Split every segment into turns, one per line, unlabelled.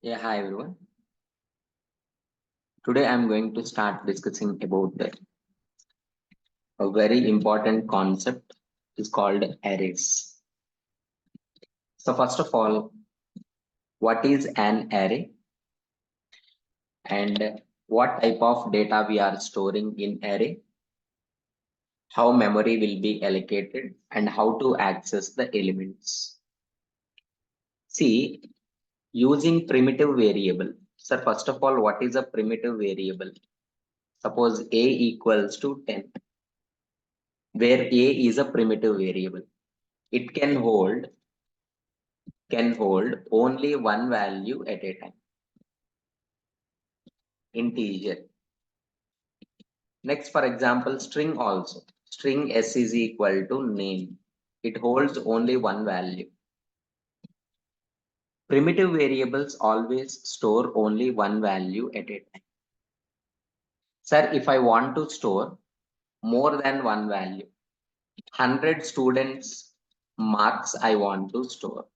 Yeah, hi everyone. Today I'm going to start discussing about a very important concept is called arrays. So first of all, what is an array and what type of data we are storing in array, how memory will be allocated and how to access the elements. See, using primitive variable. So first of all, what is a primitive variable? Suppose a equals to 10, where a is a primitive variable. It can hold only one value at a time, integer. Next, for example, string also. String s is equal to name. It holds only one value. Primitive variables always store only one value at a time. Sir, if I want to store more than one value, 100 students marks I want to store,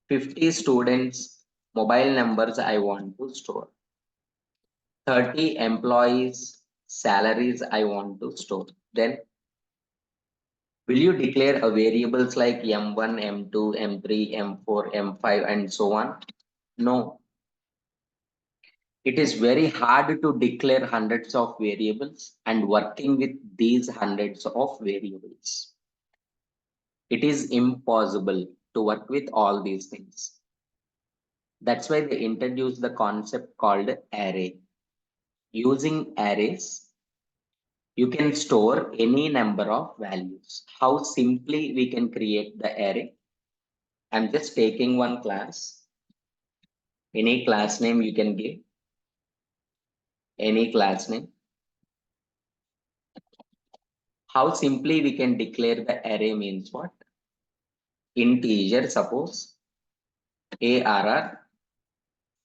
50 students mobile numbers I want to store, 30 employees salaries I want to store. Then will you declare a variables like M1, M2, M3, M4, M5 and so on? No. It is very hard to declare hundreds of variables and working with these hundreds of variables. It is impossible to work with all these things. That's why they introduced the concept called array. Using arrays, you can store any number of values. How simply we can create the array? I'm just taking one class. Any class name you can give. Any class name. How simply we can declare the array means what? Integer, suppose ARR.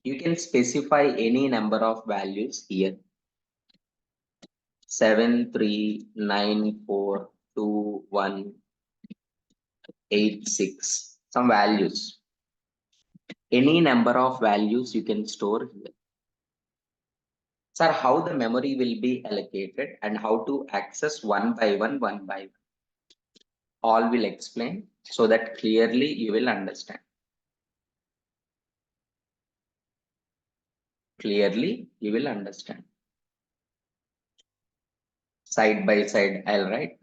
You can specify any number of values here. 7, 3, 9, 4, 2, 1, 8, 6. Some values. Any number of values you can store here. Sir, how the memory will be allocated and how to access one by one by one. All will explain so that clearly you will understand. Clearly you will understand. Side by side, I'll write.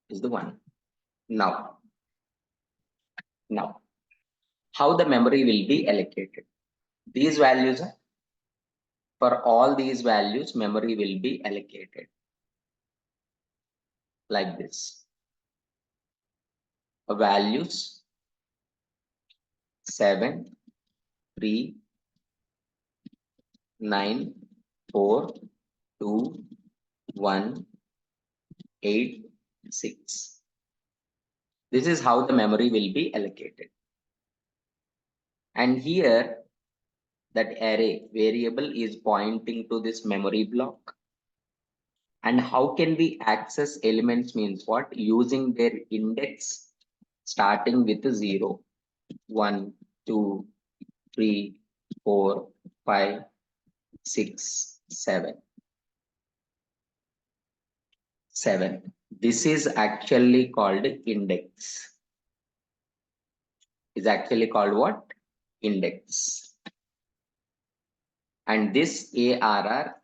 Is the one. Now, how the memory will be allocated. These values are, for all these values, memory will be allocated like this. Values 7, 3, 9, 4, 2, 1, 8, 6. This is how the memory will be allocated. And here that array variable is pointing to this memory block. And how can we access elements means what? Using their index starting with 0, 1, 2, 3, 4, 5, 6, 7. 7. This is actually called index. Is actually called what? Index. And this ARR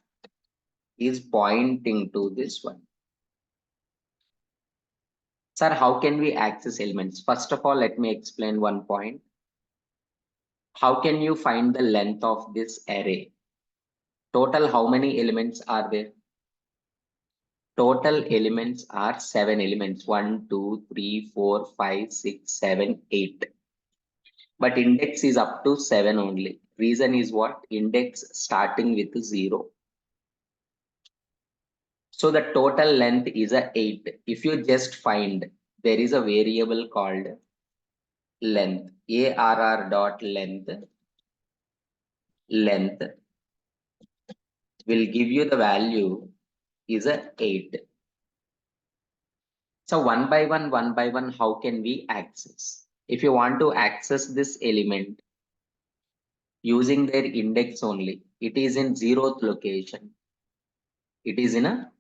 is pointing to this one. Sir, how can we access elements? First of all, let me explain one point. How can you find the length of this array? Total, how many elements are there? Total elements are 7 elements. 1, 2, 3, 4, 5, 6, 7, 8. But index is up to 7 only. Reason is what? Index starting with 0. So the total length is a 8. If you just find, there is a variable called length. ARR dot length will give you the value is a 8. So one by one, how can we access? If you want to access this element using their index only, it is in zeroth location. It is in a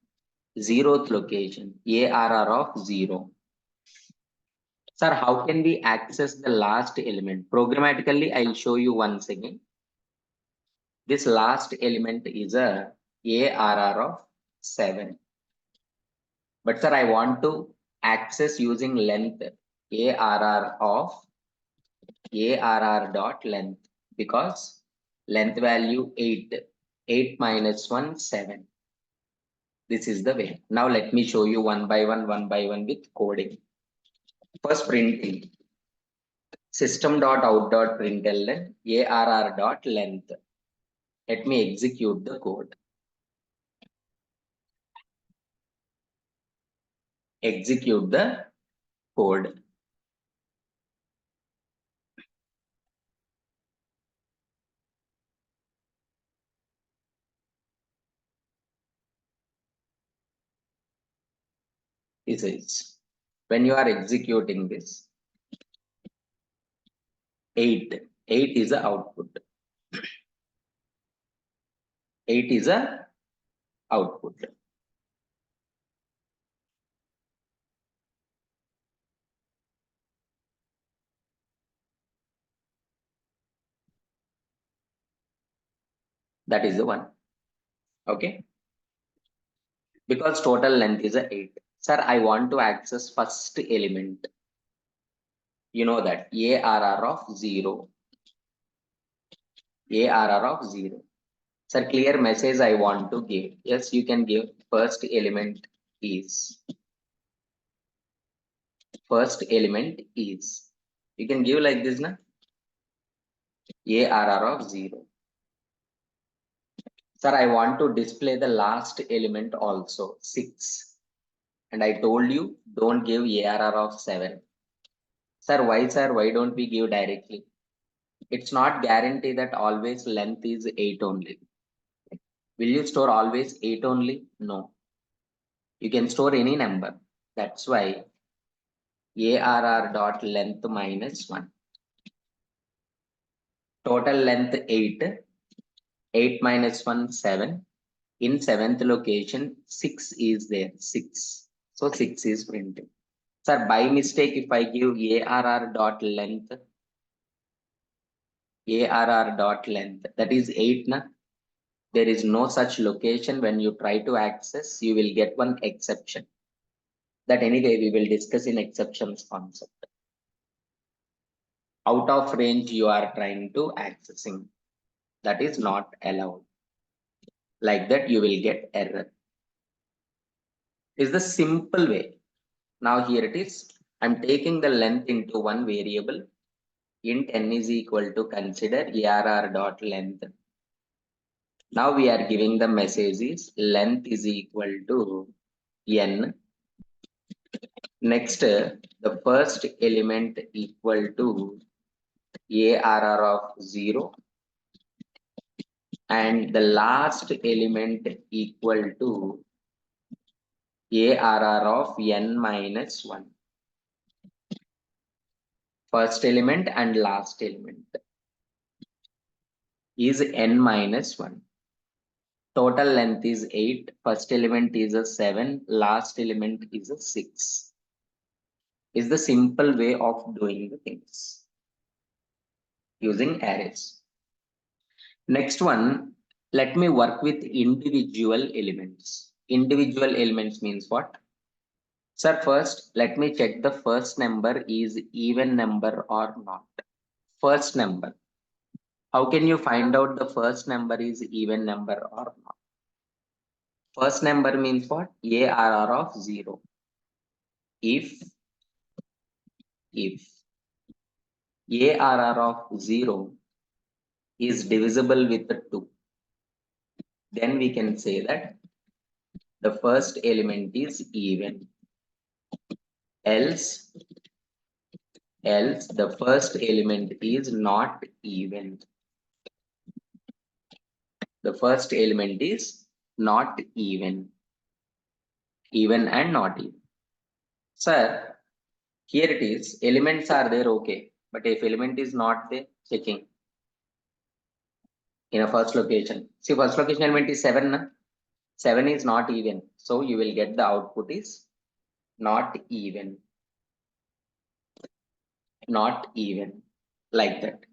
zeroth location, ARR of 0. Sir, how can we access the last element? Programmatically, I'll show you once again. This last element is a ARR of 7. But sir, I want to access using length ARR of ARR dot length, because length value 8. 8 minus 1, 7. This is the way. Now let me show you one by one with coding. First printing system.out.println ARR dot length. Let me execute the code. Execute the code. This is when you are executing this. 8 is the output. 8 is a output. That is the one. Okay. Because total length is a 8. Sir, I want to access first element. You know that ARR of 0. ARR of 0. Sir, clear message I want to give. Yes, you can give first element is. First element is. You can give like this, na? ARR of 0. Sir, I want to display the last element also, 6. And I told you, don't give ARR of 7. Sir, why don't we give directly? It's not guarantee that always length is 8 only. Will you store always 8 only? No. You can store any number. That's why ARR dot length minus 1. Total length 8. 8 minus 1, 7. In 7th location, 6 is there. 6. So 6 is printed. Sir, by mistake, if I give ARR dot length, ARR dot length, that is 8, na? There is no such location. When you try to access, you will get one exception. That anyway, we will discuss in exceptions concept. Out of range, you are trying to accessing. That is not allowed. Like that, you will get error. Is the simple way. Now here it is. I'm taking the length into one variable. Int n is equal to consider ARR dot length. Now we are giving the message is length is equal to n. Next, the first element equal to ARR of 0 and the last element equal to ARR of n minus 1. First element and last element is n minus 1. Total length is 8. First element is a 7. Last element is a 6. Is the simple way of doing the things using arrays. Next one, let me work with individual elements. Individual elements means what? Sir, first, let me check the first number is even number or not. First number. How can you find out the first number is even number or not? First number means what? ARR of 0. If ARR of 0 is divisible with the 2, then we can say that the first element is even. Else the first element is not even. The first element is not even. Even and not even. Sir, here it is, elements are there, okay. But if element is not there, checking. In a first location. See, first location element is 7. Na? 7 is not even. So you will get the output is not even. Not even. Like that.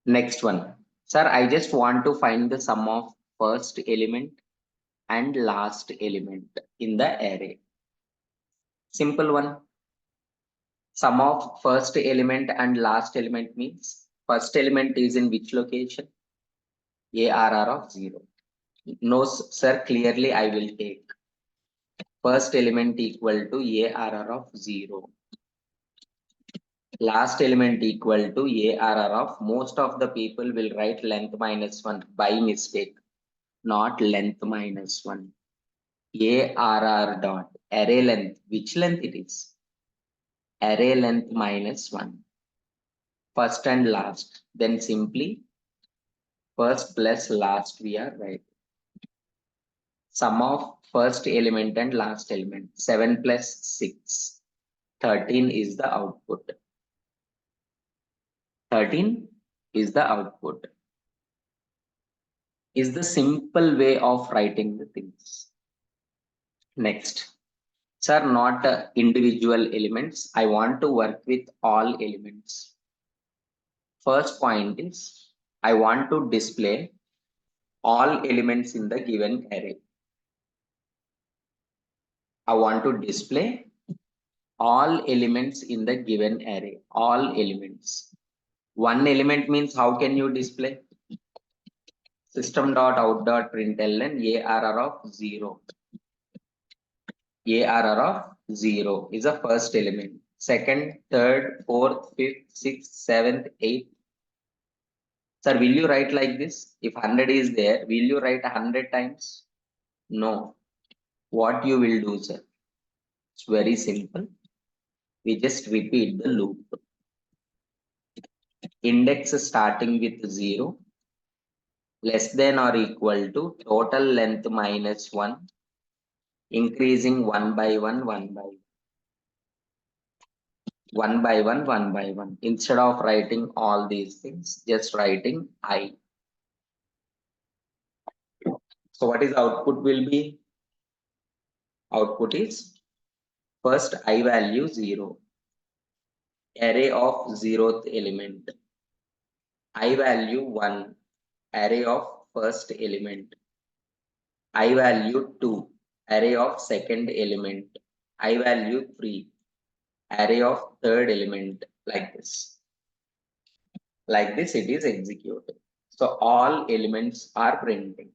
Next one. Sir, I just want to find the sum of first element and last element in the array. Simple one. Sum of first element and last element means first element is in which location? ARR of 0. No, sir, clearly I will take first element equal to ARR of 0. Last element equal to ARR of, most of the people will write length minus 1 by mistake, not length minus 1. ARR dot array length, which length it is? Array length minus 1. First and last, then simply first plus last we are writing. Sum of first element and last element, 7 plus 6, 13 is the output. 13 is the output. Is the simple way of writing the things. Next, sir, not individual elements. I want to work with all elements. First point is, I want to display all elements in the given array. I want to display all elements in the given array. All elements. One element means how can you display? System.out.println ARR of 0. ARR of 0 is the first element. Second, third, fourth, fifth, sixth, seventh, eighth. Sir, will you write like this? If 100 is there, will you write 100 times? No. What you will do, sir? It's very simple. We just repeat the loop. Index starting with 0, less than or equal to total length minus 1, increasing 1 by 1, 1 by 1 by 1, 1 by 1. Instead of writing all these things, just writing I. So what is output will be? Output is first I value 0. Array of 0th element. I value 1. Array of first element. I value 2. Array of second element. I value 3. Array of third element, like this. Like this it is executed. So all elements are printing.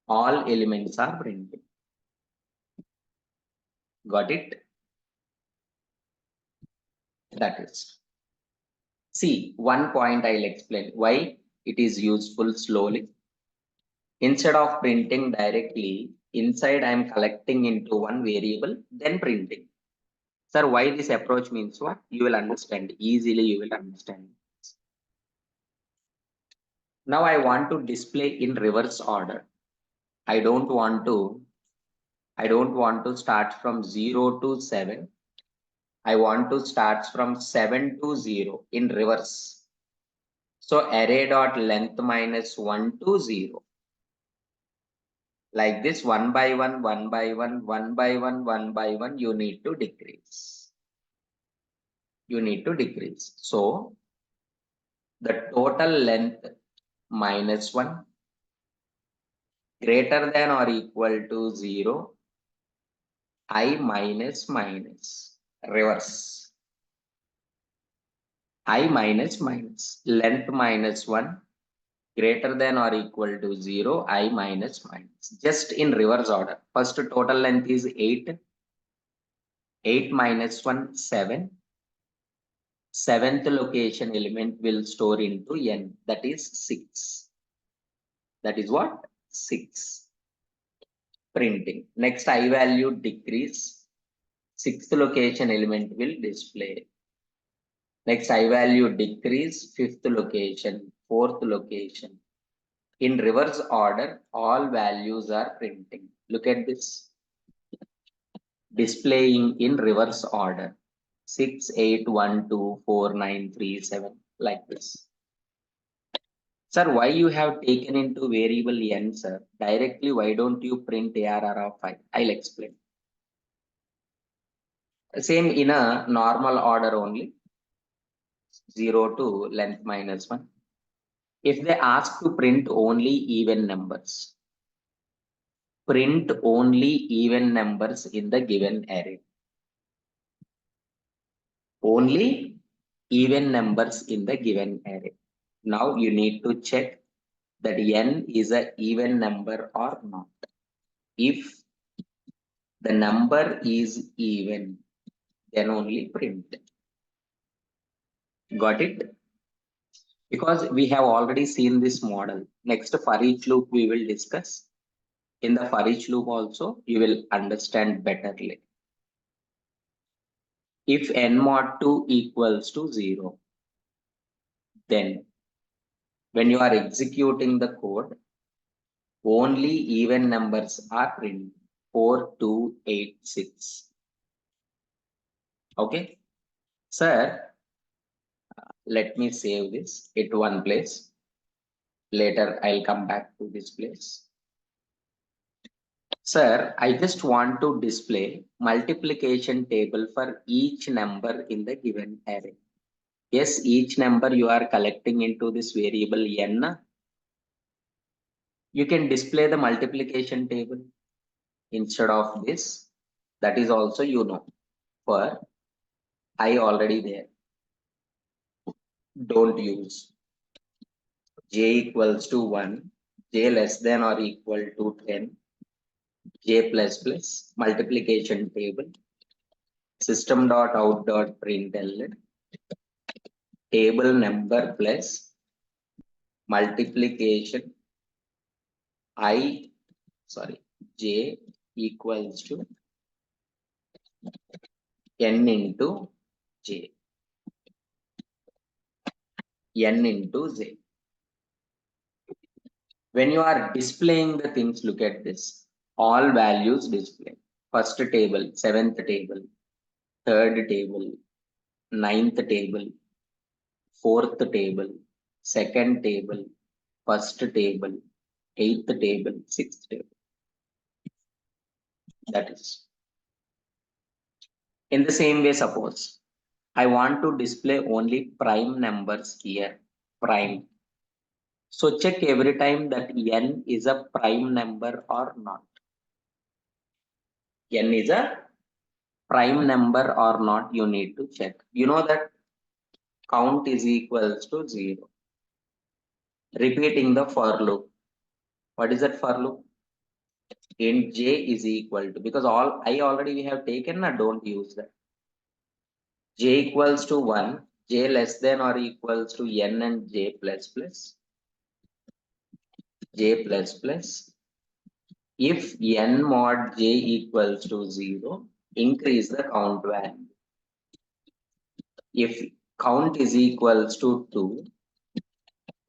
All elements are printing. Got it? That is. See, one point I'll explain why it is useful slowly. Instead of printing directly, inside I am collecting into one variable, then printing. Sir, why this approach means what? You will understand. Easily you will understand. Now I want to display in reverse order. I don't want to start from 0 to 7. I want to start from 7 to 0 in reverse. So array dot length minus 1 to 0. Like this, 1 by 1, 1 by 1, 1 by 1, 1 by 1, you need to decrease. You need to decrease. So the total length minus 1 greater than or equal to 0. I minus minus. Reverse. I minus minus. Length minus 1 greater than or equal to 0. I minus minus. Just in reverse order. First total length is 8. 8 minus 1, 7. Seventh location element will store into n, that is 6. That is what? 6. Printing. Next I value decrease. Sixth location element will display. Next I value decrease. Fifth location, fourth location. In reverse order, all values are printing. Look at this. displaying in reverse order 6, 8, 1, 2, 4, 9, 3, 7, like this. Sir, why you have taken into variable n, sir? Directly, why don't you print ARR of 5? I'll explain. Same in a normal order only, 0 to length minus 1. If they ask to print only even numbers, print only even numbers in the given array. Only even numbers in the given array. Now you need to check that n is an even number or not. If the number is even, then only print. Got it? Because we have already seen this model. Next, for each loop we will discuss. In the for each loop also, you will understand betterly. If n mod 2 equals to 0, then when you are executing the code, only even numbers are printed. 4, 2, 8, 6. Okay. Sir, let me save this at one place. Later, I'll come back to this place. Sir, I just want to display multiplication table for each number in the given array. Yes, each number you are collecting into this variable n. You can display the multiplication table instead of this. That is also, for I already there. Don't use j equals to 1, j less than or equal to 10, j plus plus multiplication table, system.out.println, table number plus multiplication j equals to n into j, n into j. When you are displaying the things, look at this. All values display. First table, seventh table, third table, ninth table, fourth table, second table, first table, eighth table, sixth table. That is. In the same way, suppose I want to display only prime numbers here. Prime. So check every time that n is a prime number or not. N is a prime number or not, you need to check. You know that count is equals to 0. Repeating the for loop. What is that for loop? Int j is equal to, because all I already we have taken, don't use that. J equals to 1, j less than or equals to n and j plus plus. J plus plus. If n mod j equals to 0, increase the count value. If count is equals to 2,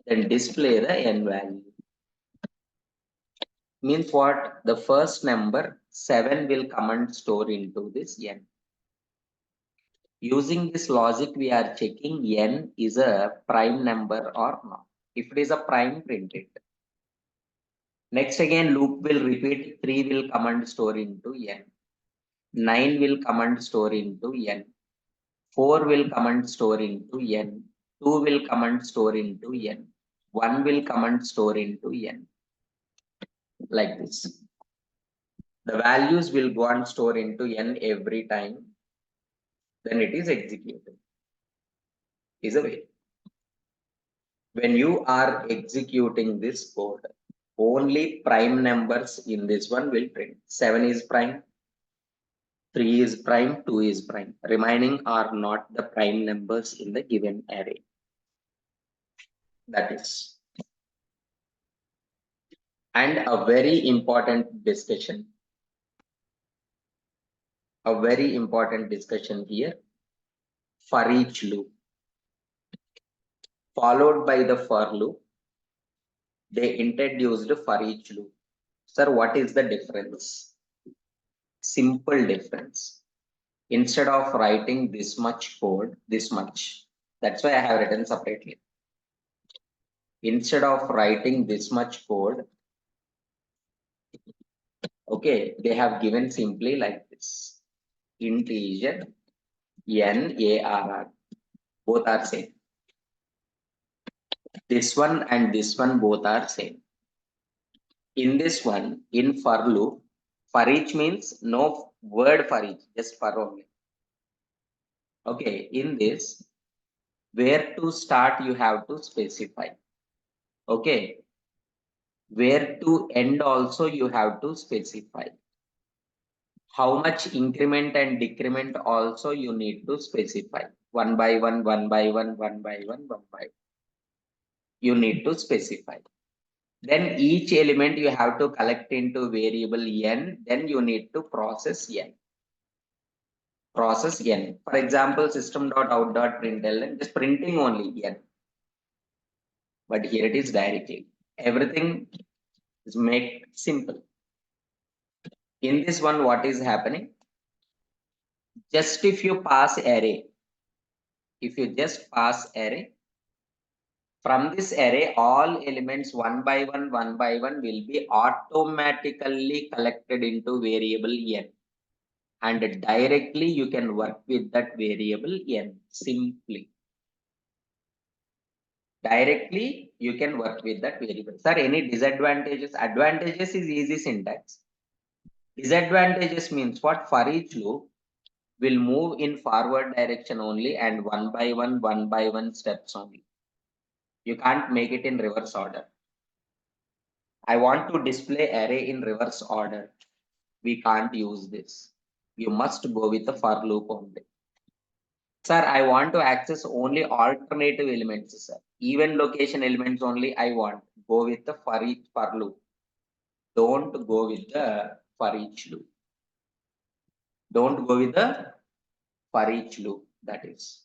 then display the n value. Means what? The first number 7 will come and store into this n. Using this logic, we are checking n is a prime number or not. If it is a prime, print it. Next again, loop will repeat. 3 will come and store into n. 9 will come and store into n. 4 will come and store into n. 2 will come and store into n. 1 will come and store into n. Like this. The values will go and store into n every time. Then it is executed. Is a way. When you are executing this code, only prime numbers in this one will print. 7 is prime, 3 is prime, 2 is prime. Remaining are not the prime numbers in the given array. That is. And a very important discussion. A very important discussion here. For each loop. Followed by the for loop. They introduced for each loop. Sir, what is the difference? simple difference. Instead of writing this much code, this much, that's why I have written separately. Instead of writing this much code, okay, they have given simply like this. Integer NARR, both are same. This one and this one both are same. In this one, in for loop, for each means no word for each, just for only. Okay, in this, where to start you have to specify. Okay, where to end also you have to specify. How much increment and decrement also you need to specify. One by one, one by one, one by one, one by one. You need to specify. Then each element you have to collect into variable n, then you need to process n. Process n. For example, system.out.println, just printing only n. But here it is directly. Everything is made simple. In this one, what is happening? Just if you pass array, if you just pass array, from this array, all elements one by one will be automatically collected into variable n. And directly you can work with that variable n simply. Directly you can work with that variable. Sir, any disadvantages? Advantages is easy syntax. Disadvantages means what? For each loop will move in forward direction only and one by one steps only. You can't make it in reverse order. I want to display array in reverse order. We can't use this. You must go with the for loop only. Sir, I want to access only alternative elements, sir. Even location elements only I want. Go with the for loop. Don't go with the for each loop. Don't go with the for each loop. That is.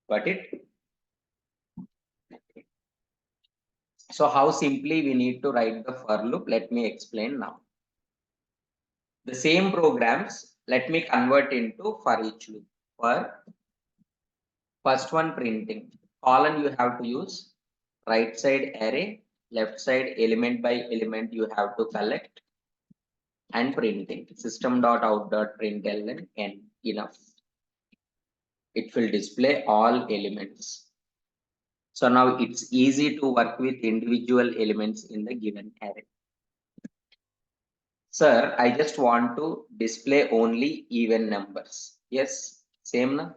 Got it? So how simply we need to write the for loop? Let me explain now. The same programs, let me convert into for each loop. For first one printing, colon you have to use, right side array, left side element by element you have to collect, and printing system.out.println n, enough. It will display all elements. So now it's easy to work with individual elements in the given array. Sir, I just want to display only even numbers. Yes, same na?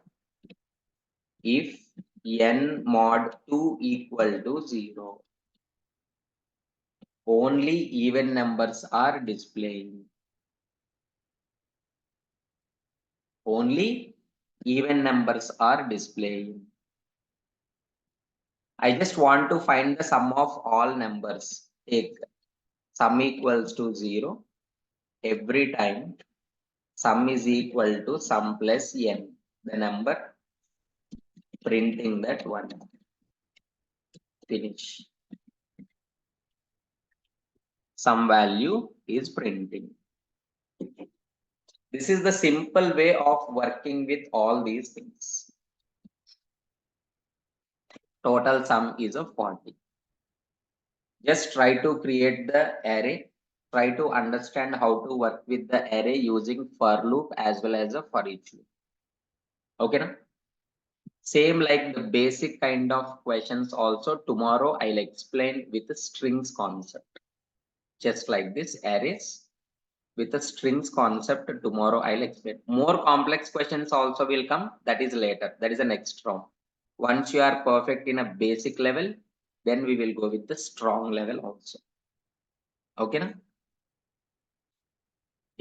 If n mod 2 equal to 0, only even numbers are displaying. Only even numbers are displaying. I just want to find the sum of all numbers. Take sum equals to 0. Every time sum is equal to sum plus n, the number, printing that one. Finish. Some value is printing. This is the simple way of working with all these things. Total sum is of 40. Just try to create the array. Try to understand how to work with the array using for loop as well as a for each loop. Okay, na? Same like the basic kind of questions also tomorrow I'll explain with the strings concept. Just like this arrays with the strings concept tomorrow I'll explain. More complex questions also will come. That is later. That is the next round. Once you are perfect in a basic level, then we will go with the strong level also. Okay, na?